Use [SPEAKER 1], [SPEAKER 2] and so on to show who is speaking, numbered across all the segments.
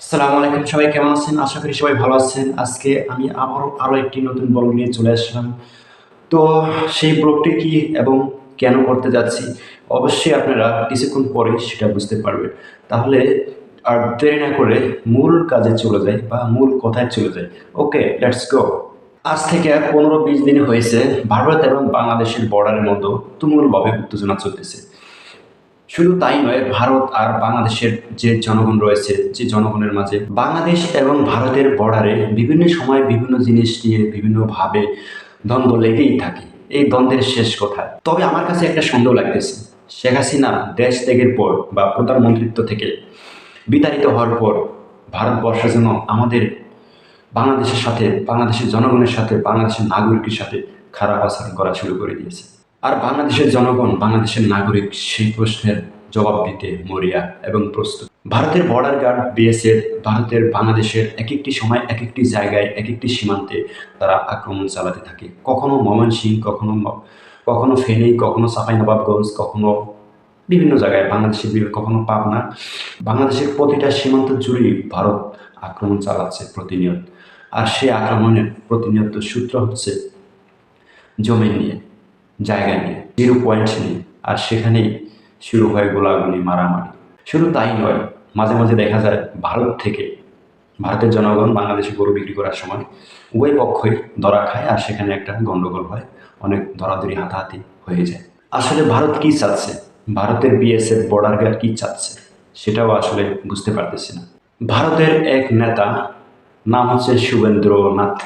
[SPEAKER 1] আসসালামু আলাইকুম, সবাই কেমন আছেন? আশা করি সবাই ভালো আছেন। আজকে আমি আরো একটি নতুন ব্লগ নিয়ে চলে আসলাম। তো সেই ব্লগটি কি এবং কেন করতে যাচ্ছি, অবশ্যই আপনারা কিছুক্ষণ পরেই সেটা বুঝতে পারবেন। তাহলে আর দেরি না করে মূল কাজে চলে যাই বা মূল কথায় চলে যাই। ওকে, লেটস গো। আজ থেকে 15-20 দিন হয়েছে ভারত এবং বাংলাদেশের বর্ডারের মধ্যে তুমুলভাবে উত্তেজনা চলতেছে। শুধু তাই নয়, ভারত আর বাংলাদেশের যে জনগণ রয়েছে, যে জনগণের মাঝে বাংলাদেশ এবং ভারতের বর্ডারে বিভিন্ন সময় বিভিন্ন জিনিস নিয়ে বিভিন্নভাবে দ্বন্দ্ব লেগেই থাকে। এই দ্বন্দ্বের শেষ কোথায়? তবে আমার কাছে একটা সন্দেহ লাগতেছে, শেখ হাসিনা দেশ ত্যাগের পর বা প্রধানমন্ত্রিত্ব থেকে বিতাড়িত হওয়ার পর ভারতবর্ষ যেন আমাদের বাংলাদেশের সাথে, বাংলাদেশের জনগণের সাথে, বাংলাদেশের নাগরিকের সাথে খারাপ আচরণ করা শুরু করে দিয়েছে। আর বাংলাদেশের জনগণ, বাংলাদেশের নাগরিক সেই প্রশ্নের জবাব দিতে মরিয়া এবং প্রস্তুত। ভারতের বর্ডার গার্ড বিএসএফ ভারতের বাংলাদেশের এক একটি সময় এক একটি জায়গায় এক একটি সীমান্তে তারা আক্রমণ চালাতে থাকে। কখনো ময়মনসিংহ, কখনো ফেনী, কখনো চাঁপাইনবাবগঞ্জ, কখনো বিভিন্ন জায়গায় বাংলাদেশের কখনো পাবনা। বাংলাদেশের প্রতিটা সীমান্ত জুড়েই ভারত আক্রমণ চালাচ্ছে প্রতিনিয়ত। আর সেই আক্রমণের প্রতিনিয়ত সূত্র হচ্ছে জমি নিয়ে, জায়গা নিয়ে, জিরো পয়েন্ট নিয়ে। আর সেখানেই শুরু হয় গোলাগুলি, মারামারি। শুধু তাই নয়, মাঝে মাঝে দেখা যায় ভারতের জনগণ বাংলাদেশে গরু বিক্রি করার সময় উভয় পক্ষই ধরা খায়, আর সেখানে একটা গন্ডগোল হয়, অনেক ধরাধরি হাতাহাতি হয়ে যায়। আসলে ভারত কি চাচ্ছে, ভারতের বিএসএফ বর্ডার গার্ড কি চাচ্ছে, সেটাও আসলে বুঝতে পারতেছি না। ভারতের এক নেতা, নাম হচ্ছে শুভেন্দ্রনাথ।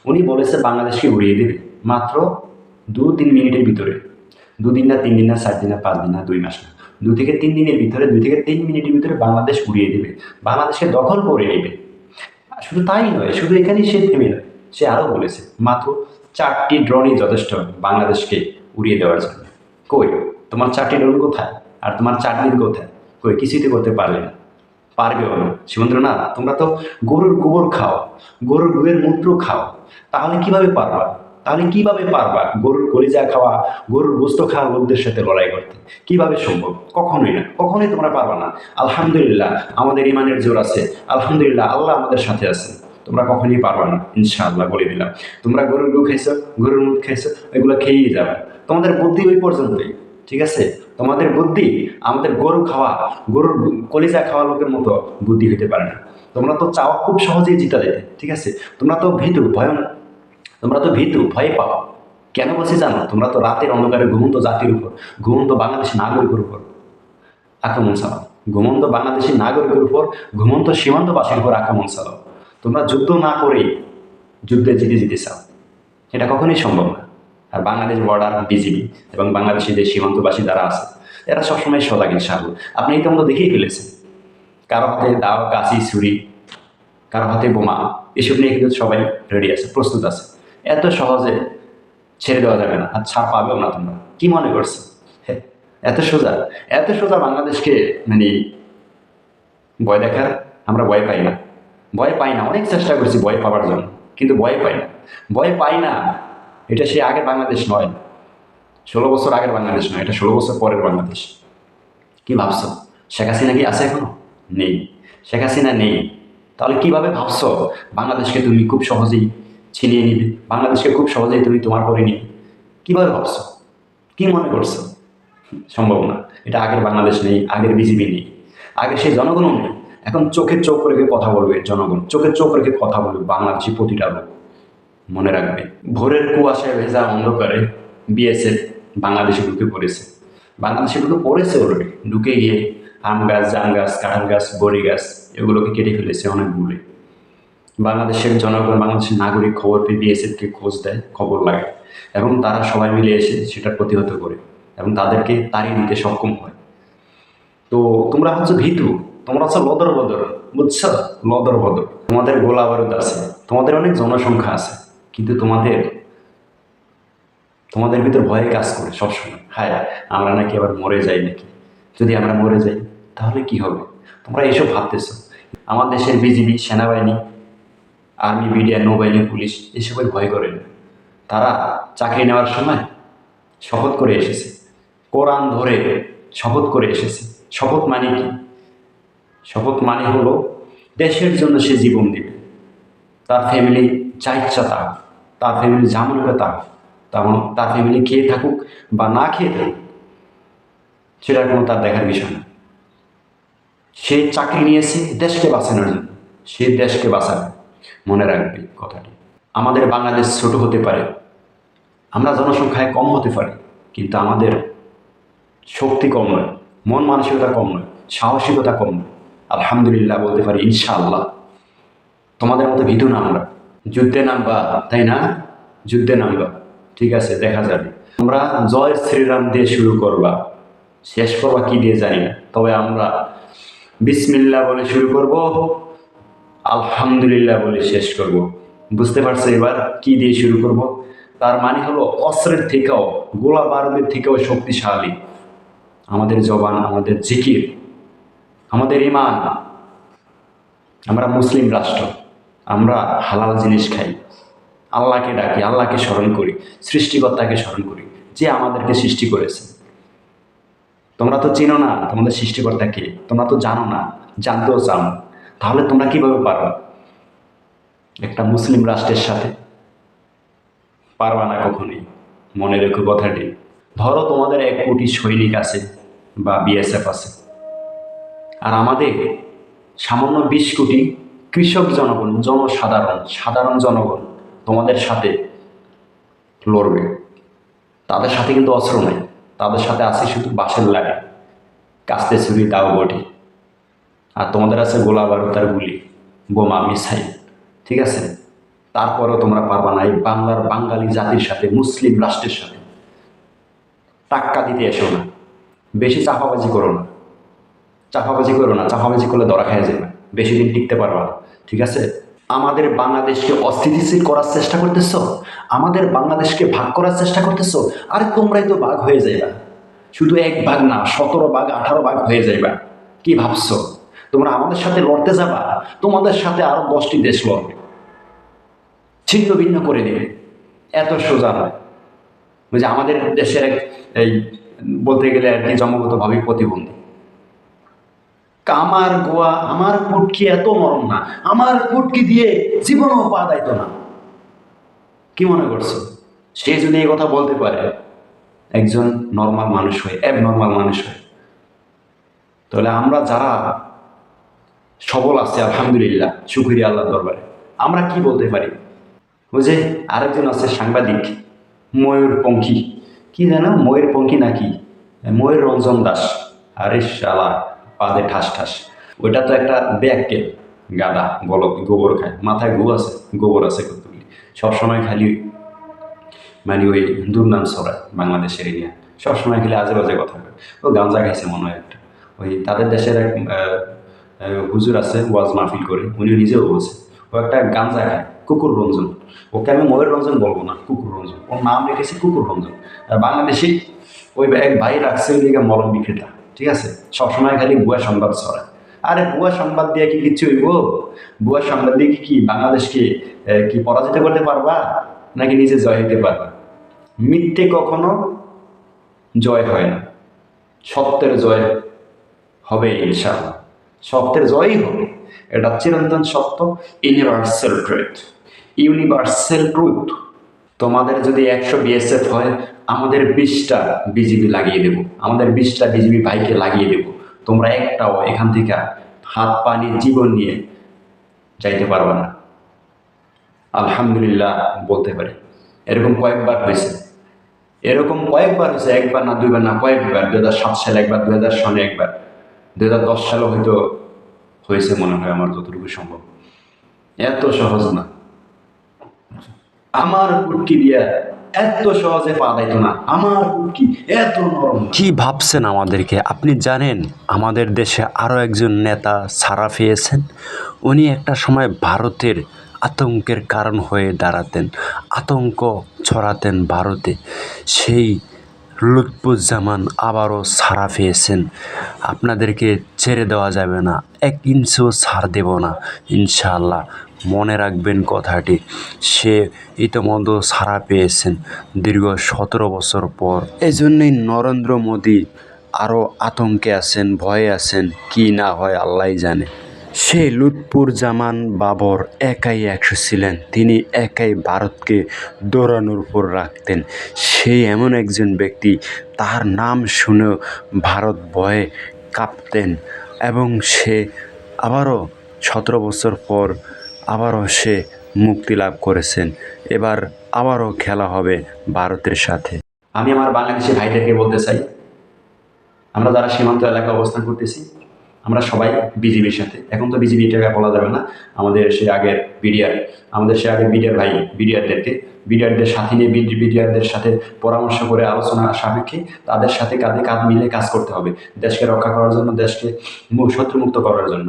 [SPEAKER 1] উনি বলেছে বাংলাদেশকে উড়িয়ে দেবে মাত্র 2-3 মিনিটের ভিতরে। 2 দিন না, 3 দিন না, 4 দিন না, 5 দিন না, 2 মাস না, 2 থেকে 3 দিনের ভিতরে, 2 থেকে 3 মিনিটের ভিতরে বাংলাদেশ উড়িয়ে দেবে, বাংলাদেশকে দখল করে নেবে। শুধু তাই নয়, শুধু এখানেই সে থেমে নয়, সে আরও বলেছে মাত্র 4টি ড্রোনই যথেষ্ট বাংলাদেশকে উড়িয়ে দেওয়ার জন্য। কই, তোমার 4টি ড্রোন কোথায়? আর তোমার 4 দিন কোথায়? কই, কিছুই তো করতে পারলে না, পারবেও না। সুমন্দ্রনাথ, তোমরা তো গরুর গোবর খাও, গরুর গুয়ের মূত্র খাও, তাহলে কিভাবে পারবা? গরুর কলিজা খাওয়া, গরুর গোস্ত খাওয়া লোকদের সাথে লড়াই করতে? কিভাবে সম্ভব? কখনোই না, কখনোই তোমরা পারবা না। আলহামদুলিল্লাহ, আমাদের ইমানের জোর আছে। আলহামদুলিল্লাহ, আল্লাহ আমাদের সাথে আছে। তোমরা কখনই পারবা না, ইনশাআল্লাহ বলে দিলাম। তোমরা গরুর গু খাইছো, গরুর মুখ খাইছো, এগুলো খেয়েই যাবে। তোমাদের বুদ্ধি ওই পর্যন্তই, ঠিক আছে? তোমাদের বুদ্ধি আমাদের গরু খাওয়া, গরুর কলিজা খাওয়া লোকের মতো বুদ্ধি হইতে পারে না। তোমরা তো চাও খুব সহজেই জিতা যেতে, ঠিক আছে? তোমরা তো ভীতু, ভয় পাও। কেন বলছি জানো? তোমরা তো রাতের অন্ধকারে ঘুমন্ত জাতির উপর, ঘুমন্ত বাংলাদেশি নাগরিকের উপর আক্রমণ চালাও। ঘুমন্ত বাংলাদেশি নাগরিকের উপর, ঘুমন্ত সীমান্তবাসীর উপর আক্রমণ চালাও। তোমরা যুদ্ধ না করেই যুদ্ধে জিতে চাও, এটা কখনোই সম্ভব না। আর বাংলাদেশ বর্ডার বিজিবি এবং বাংলাদেশি যে সীমান্তবাসী যারা আছে, এরা সবসময় সজাগ, ইনশাআল্লাহ। আপনি ইতিমধ্যে দেখেই ফেলেছেন, কারো হাতে দাও, কাশি, ছুরি, কারো হাতে বোমা, এসব নিয়ে কিন্তু সবাই রেডি আছে, প্রস্তুত আছে। এত সহজে ছেড়ে দেওয়া যাবে না, আর ছাড় পাবেও না। তোমরা কি মনে করছো? হ্যাঁ, এত সোজা, এত সোজা বাংলাদেশকে মানে ভয় দেখার? আমরা ভয় পাই না, ভয় পাই না। অনেক চেষ্টা করছি ভয় পাওয়ার জন্য, কিন্তু ভয় পাই না, ভয় পাই না। এটা সে আগের বাংলাদেশ নয়, 16 বছর আগের বাংলাদেশ নয়, এটা 16 বছর পরের বাংলাদেশ। কি ভাবছো শেখ হাসিনা কি আছে এখনো? নেই, শেখ হাসিনা নেই। তাহলে কিভাবে ভাবছো বাংলাদেশকে তুমি খুব সহজেই ছিনিয়ে নিবে, বাংলাদেশকে খুব সহজেই তুমি তোমার করে নিবে? কিভাবে ভাবছো? কি মনে করছো? সম্ভব না। এটা আগের বাংলাদেশ নেই, আগের বিজিবি নেই, আগে সেই জনগণও নেই। এখন চোখে চোখ রেখে কথা বলবে জনগণ, চোখে চোখ রেখে কথা বলবে বাংলাদেশি প্রতিটা লোক। মনে রাখবে, ভোরের কুয়াশায় ভেজা অন্ধকারে বিএসএফ বাংলাদেশে ঢুকে পড়েছে অলরেডি। ঢুকে গিয়ে আম গাছ, জাম গাছ, কাঁঠাল গাছ, বড়ি গাছ, এগুলোকে কেটে ফেলেছে অনেকগুলো। বাংলাদেশের জনগণ, বাংলাদেশের নাগরিক খবর পেয়ে বিএসএফকে খোঁজ দেয়, খবর লাগে, এবং তারা সবাই মিলে এসে সেটা প্রতিহত করে এবং তাদেরকে তাড়িয়ে দিতে সক্ষম হয়। তো তোমরা হচ্ছে ভীতু, তোমরা হচ্ছে লদর বদর, বুঝছো? লদর বদর। তোমাদের গোলা বারুদ আছে, তোমাদের অনেক জনসংখ্যা আছে, কিন্তু তোমাদের ভিতর ভয়ে কাজ করে সবসময়। হায়, আমরা নাকি আবার মরে যাই নাকি? যদি আমরা মরে যাই তাহলে কি হবে? তোমরা এসব ভাবতেছো। আমার দেশের বিজিবি, সেনাবাহিনী, আর্মি, বিডিআর, নৌবাহিনী, পুলিশ এসবের ভয় করে না। তারা চাকরি নেওয়ার সময় শপথ করে এসেছে, কোরআন ধরে শপথ করে এসেছে। শপথ মানে কি? শপথ মানে হলো দেশের জন্য সে জীবন দিবে। তার ফ্যামিলি যা ইচ্ছা তা, তার ফ্যামিলি যা মনে করে তা, তার ফ্যামিলি খেয়ে থাকুক বা না খেয়ে থাকুক, সেটার কোনো তার দেখার বিষয় না। সে চাকরি নিয়েছে দেশকে বাঁচানোর জন্য, সে দেশকে বাঁচাবে। মনে রাখবে কথাটি। আমাদের বাংলাদেশ ছোট হতে পারে, আমরা জনসংখ্যায় কম হতে পারি, কিন্তু আমাদের শক্তি কম নয়, মন মানসিকতা কম নয়, সাহসিকতা কম নয়। আলহামদুলিল্লাহ বলতে পারি, ইনশাআল্লাহ। তোমাদের মতো ভীতু না আমরা। যুদ্ধে নামবা, তাই না? যুদ্ধে নামবা, ঠিক আছে, দেখা যাবে। আমরা জয় শ্রীরাম দিয়ে শুরু করবা, শেষ করবা কি দিয়ে জানি না, তবে আমরা বিসমিল্লাহ বলে শুরু করব, আলহামদুলিল্লাহ বলে শেষ করব। বুঝতে পারছো এবার কি দিয়ে শুরু করব? তার মানে হলো অস্ত্রের থেকেও, গোলা বারুদের থেকেও শক্তিশালী আমাদের জবান, আমাদের জিকির, আমাদের ঈমান। আমরা মুসলিম রাষ্ট্র, আমরা হালাল জিনিস খাই, আল্লাহকে ডাকি, আল্লাহকে স্মরণ করি, সৃষ্টিকর্তাকে স্মরণ করি, যে আমাদেরকে সৃষ্টি করেছে। তোমরা তো চিনো না তোমাদের সৃষ্টিকর্তাকে, তোমরা তো জানো না, জানতেও চাও না, তাহলে তোমরা কিভাবে পারো একটা মুসলিম রাষ্ট্রের সাথে? পারবা না কখনোই। মনে রেখো কথাটি। ধরো তোমাদের 1 কোটি সৈনিক আছে বা বিএসএফ আছে, আর আমাদের সামান্য 20 কোটি কৃষক জনগণ, সাধারণ জনগণ তোমাদের সাথে লড়বে। তাদের সাথে কিন্তু অস্ত্র নাই, তাদের সাথে আছে শুধু বাঁশের লাঠি, কাস্তে ছুরি, দাও বটি। আর তোমাদের আছে গোলা বারুদ আর গুলি, বোমা, মিসাইল, ঠিক আছে? তারপরেও তোমরা পারবা না এই বাংলার বাঙালি জাতির সাথে, মুসলিম রাষ্ট্রের সাথে। টাক্কা দিতে এসো না, বেশি চাপাবাজি করো না, চাপাবাজি করো না, চাপাবাজি করলে ধরা খেয়ে যাবে, বেশি দিন টিকতে পারবা না, ঠিক আছে? আমাদের বাংলাদেশকে অস্থিতিশীল করার চেষ্টা করতেছ, আমাদের বাংলাদেশকে ভাগ করার চেষ্টা করতেছ। আরে তোমরাই তো ভাগ হয়ে যাইবা, শুধু 1 ভাগ না, 17 ভাগ 18 ভাগ হয়ে যাইবা। কি ভাবছো তোমরা আমাদের সাথে লড়তে যাবা? তোমাদের সাথে আরো 10টি দেশ লড়বে, ছিন্ন ভিন্ন করে দেবে। এত সোজা নয়। ওই যে আমাদের দেশের এই বলতে গেলে আর কি জন্মগতভাবে প্রতিবন্ধী, আমার গোয়া, আমার পুটকি এত নরম না, আমার পুটকি দিয়ে জীবনও পা দাইতো না। কি মনে করছো সে যদি এই কথা বলতে পারে একজন নর্মাল মানুষ হয়, অ্যাবনর্মাল মানুষ হয়, তাহলে আমরা যারা সবল আছে আলহামদুলিল্লাহ, শুকরিয়া আল্লাহর দরবারে, আমরা কি বলতে পারি? ওই যে আরেকজন আছে সাংবাদিক, ময়ূরপঙ্খী, কি জানো ময়ূরপঙ্খী নাকি, ময়ূর রঞ্জন দাস। আরে শালা, পাদে ঠাস ঠাস। ওইটা তো একটা ব্যাককেল, গাদা, বলদ, গোবর খায়, মাথায় গু আছে, গোবর আছে কতগুলি, সবসময় খালি মানে ওই দুর্নাম ছড়ায় বাংলাদেশের এরিয়া, সবসময় খালি আজে বাজে কথা বলে। ও গাঞ্জা খাইছে মনে হয় একটা। ওই তাদের দেশের এক হুজুর আছে, ওয়াজ মাহফিল করে, উনি নিজেও বলছে ও একটা গাঞ্জা খায়, কুকুর রঞ্জন। ওকে আমি ময়ূর রঞ্জন বলবো না, কুকুর রঞ্জন, ওর নাম রেখেছি কুকুর রঞ্জন। আর বাংলাদেশি ওই এক ভাই রাখছে ওই দিকে মলম বিক্রেতা, ঠিক আছে? সবসময় খালি ভুয়া সংবাদ ছড়ায়। আরে ভুয়া সংবাদ দিয়ে কি কিচ্ছু হইব? ভুয়া সংবাদ দিয়ে কি বাংলাদেশকে কি পরাজিত করতে পারবা, নাকি নিজে জয় হইতে পারবা? মিথ্যে কখনো জয় হয় না, সত্যের জয় হবে ইনশাআল্লাহ, সত্যের জয়ই হবে। এটা চিরন্তন সত্য, ইউনিভার্সাল ট্রুথ, ইউনিভার্সাল ট্রুথ। তোমাদের যদি 100 বিএসএফ হয়, আমাদের 20টা বিজিবি লাগিয়ে দেব, আমাদের 20টা বিজিবি ভাইকে লাগিয়ে দেব। তোমরা একটাও এখান থেকে হাত পানি জীবন নিয়ে যাইতে পারবে না, আলহামদুলিল্লাহ বলতে পারি। এরকম কয়েকবার হয়েছে, এরকম কয়েকবার হয়েছে, একবার না, দুইবার না, কয়েকবার। 2007 সালে একবার, 2000 সনে একবার, 2010 সালে হয়তো হয়েছে মনে হয়, আমার যতটুকু সম্ভব। এত সহজ না, আমার পুটকি দিয়া এত সহজে পা দাইতো না, আমার পুটকি এত নরম।
[SPEAKER 2] কি ভাবছেন আমাদেরকে? আপনি জানেন আমাদের দেশে আরও একজন নেতা ছাড়া পেয়েছেন। উনি একটা সময় ভারতের আতঙ্কের কারণ হয়ে দাঁড়াতেন, আতঙ্ক ছড়াতেন ভারতে। সেই লুৎফুজ্জামান আবারও ছাড়া পেয়েছেন। আপনাদেরকে ছেড়ে দেওয়া যাবে না, 1 ইঞ্চিও ছাড় দেব না ইনশাআল্লাহ। মনে রাখবেন কথাটি। সে ইতিমধ্যে ছাড়া পেয়েছেন দীর্ঘ 17 বছর পর। এই জন্যই নরেন্দ্র মোদী আরও আতঙ্কে আছেন, ভয়ে আছেন, কি না হয় আল্লাহই জানে। সেই লুৎফর জামান বাবর একাই 100 ছিলেন, তিনি একাই ভারতকে দৌড়ানোর উপর রাখতেন। সেই এমন একজন ব্যক্তি, তার নাম শুনেও ভারত ভয়ে কাঁপতেন এবং সে আবারও 17 বছর পর আবারও সে মুক্তি লাভ করেছেন। এবার আবারও খেলা হবে ভারতের সাথে।
[SPEAKER 1] আমি আমার বাংলাদেশি ভাইদেরকে বলতে চাই, আমরা যারা সীমান্ত এলাকায় অবস্থান করতেছি, আমরা সবাই বিজিবির সাথে, এখন তো বিজিবি টাকা বলা যাবে না, আমাদের সে আগের বিডিআর, আমাদের সে আগের বিডিআর ভাই, বিডিআরদের সাথে নিয়ে বিডিআরদের সাথে পরামর্শ করে আলোচনা সাপেক্ষে তাদের সাথে কাঁধে কাঁধ মিলে কাজ করতে হবে দেশকে রক্ষা করার জন্য, দেশকে শত্রুমুক্ত করার জন্য।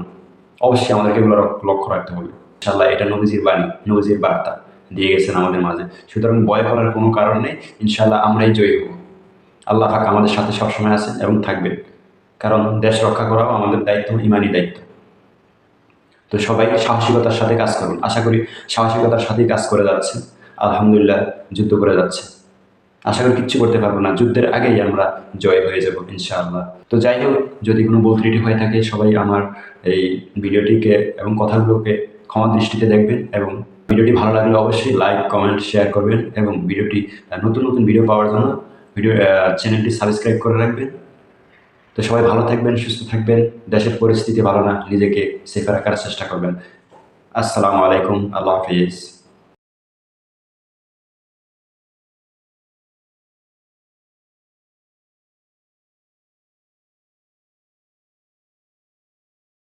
[SPEAKER 1] অবশ্যই আমাদেরকে এগুলো লক্ষ্য রাখতে হবে। ইনশাআল্লাহ এটা নবীজির বাণী, নবীজির বার্তা দিয়ে গেছেন আমাদের মাঝে। সুতরাং ভয় করার কোনো কারণ নেই, ইনশাআল্লাহ আমরাই জয়ী হব। আল্লাহ পাক আমাদের সাথে সবসময় আছেন এবং থাকবেন, কারণ দেশ রক্ষা করাও আমাদের দায়িত্ব, ইমানি দায়িত্ব। তো সবাই সাহসিকতার সাথে কাজ করুন, আশা করি সাহসিকতার সাথেই কাজ করে যাচ্ছে। আলহামদুলিল্লাহ যুদ্ধ করে যাচ্ছে, আশা করি কিচ্ছু করতে পারবো না, যুদ্ধের আগেই আমরা জয় হয়ে যাব ইনশাআল্লাহ। তো যাই হোক, যদি কোনো ভুল ত্রুটি হয়ে থাকে সবাই আমার এই ভিডিওটিকে এবং কথাগুলোকে ক্ষমা দৃষ্টিতে দেখবেন, এবং ভিডিওটি ভালো লাগলে অবশ্যই লাইক, কমেন্ট, শেয়ার করবেন, এবং ভিডিওটি নতুন নতুন ভিডিও পাওয়ার জন্য চ্যানেলটি সাবস্ক্রাইব করে রাখবেন। তো সবাই ভালো থাকবেন, সুস্থ থাকবেন, দেশের পরিস্থিতি ভালো না, নিজেকে সেফে রাখার চেষ্টা করবেন। আসসালামু আলাইকুম, আল্লাহ হাফিজ।